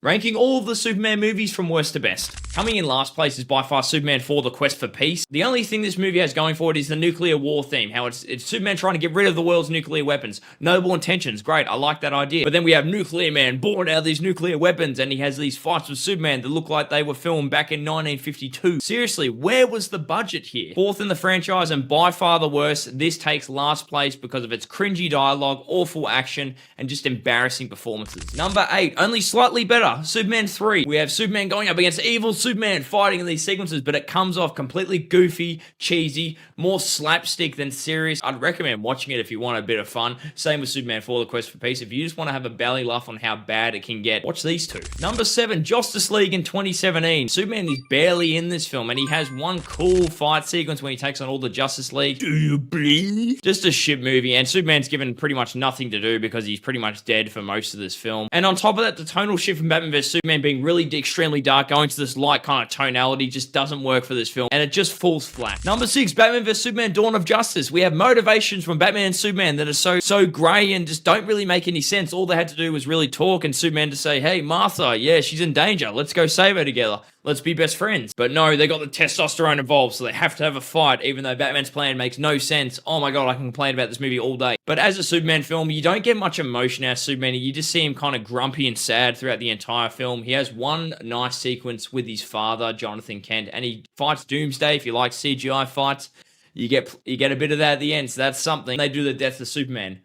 Ranking all of the Superman movies from worst to best. Coming in last place is by far Superman 4: The Quest for Peace. The only thing this movie has going for it is the nuclear war theme, how it's Superman trying to get rid of the world's nuclear weapons. Noble intentions, great, I like that idea. But then we have Nuclear Man born out of these nuclear weapons, and he has these fights with Superman that look like they were filmed back in 1952. Seriously, where was the budget here? Fourth in the franchise and by far the worst, this takes last place because of its cringy dialogue, awful action, and just embarrassing performances. Number 8, only slightly better, Superman 3. We have Superman going up against evil Superman fighting in these sequences, but it comes off completely goofy, cheesy, more slapstick than serious. I'd recommend watching it if you want a bit of fun. Same with Superman 4: The Quest for Peace. If you just want to have a belly laugh on how bad it can get, watch these two. Number 7, Justice League in 2017. Superman is barely in this film, and he has one cool fight sequence when he takes on all the Justice League. Do you bleed? Just a shit movie, and Superman's given pretty much nothing to do because he's pretty much dead for most of this film. And on top of that, the tonal shift from Batman vs Superman being really extremely dark, going to this light kind of tonality just doesn't work for this film, and it just falls flat. Number 6, Batman vs Superman: Dawn of Justice. We have motivations from Batman and Superman that are so grey and just don't really make any sense. All they had to do was really talk, and Superman to say, hey Martha, yeah, she's in danger, let's go save her together, let's be best friends. But no, they got the testosterone involved, so they have to have a fight, even though Batman's plan makes no sense. Oh my god, I can complain about this movie all day. But as a Superman film, you don't get much emotion out of Superman. You just see him kind of grumpy and sad throughout the entire film. He has one nice sequence with his father, Jonathan Kent, and he fights Doomsday. If you like CGI fights, you get a bit of that at the end, so that's something. They do the death of Superman.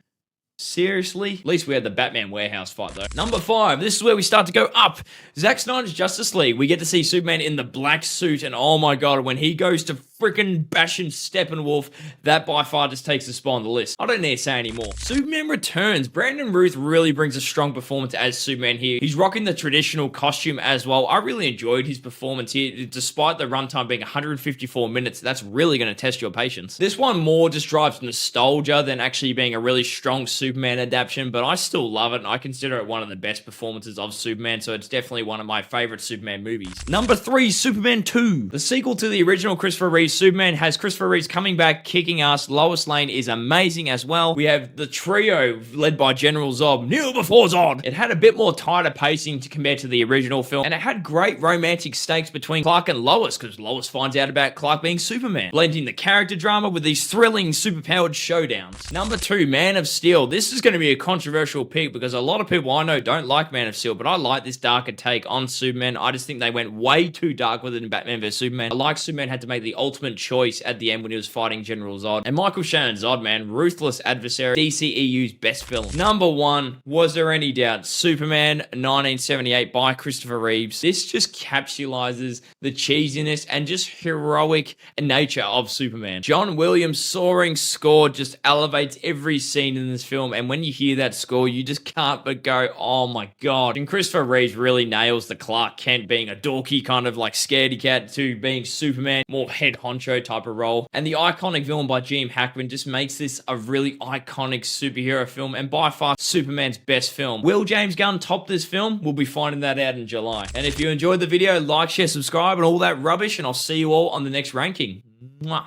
Seriously? At least we had the Batman warehouse fight though. Number 5, this is where we start to go up. Zack Snyder's Justice League. We get to see Superman in the black suit, and oh my god, when he goes to freaking bashing Steppenwolf, that by far just takes the spot on the list. I don't need to say anymore. Superman Returns. Brandon Routh really brings a strong performance as Superman here. He's rocking the traditional costume as well. I really enjoyed his performance here, despite the runtime being 154 minutes. That's really going to test your patience. This one more just drives nostalgia than actually being a really strong Superman adaptation, but I still love it, and I consider it one of the best performances of Superman, so it's definitely one of my favorite Superman movies. Number 3, Superman 2. The sequel to the original Christopher Reeve Superman has Christopher Reeves coming back, kicking ass. Lois Lane is amazing as well. We have the trio led by General Zod, kneel before Zod. It had a bit more tighter pacing compared to the original film, and it had great romantic stakes between Clark and Lois, because Lois finds out about Clark being Superman, blending the character drama with these thrilling superpowered showdowns. Number 2, Man of Steel. This is going to be a controversial pick because a lot of people I know don't like Man of Steel, but I like this darker take on Superman. I just think they went way too dark with it in Batman vs Superman. I like Superman had to make the ultimate choice at the end when he was fighting General Zod. And Michael Shannon's Zod, man, ruthless adversary, DCEU's best villain. Number 1, was there any doubt? Superman 1978 by Christopher Reeves. This just capsulizes the cheesiness and just heroic nature of Superman. John Williams' soaring score just elevates every scene in this film, and when you hear that score, you just can't but go, oh my god. And Christopher Reeves really nails the Clark Kent being a dorky kind of like scaredy cat to being Superman, more head honcho type of role. And the iconic villain by Gene Hackman just makes this a really iconic superhero film, and by far Superman's best film. Will James Gunn top this film? We'll be finding that out in July. And if you enjoyed the video, like, share, subscribe, and all that rubbish, and I'll see you all on the next ranking. Mwah.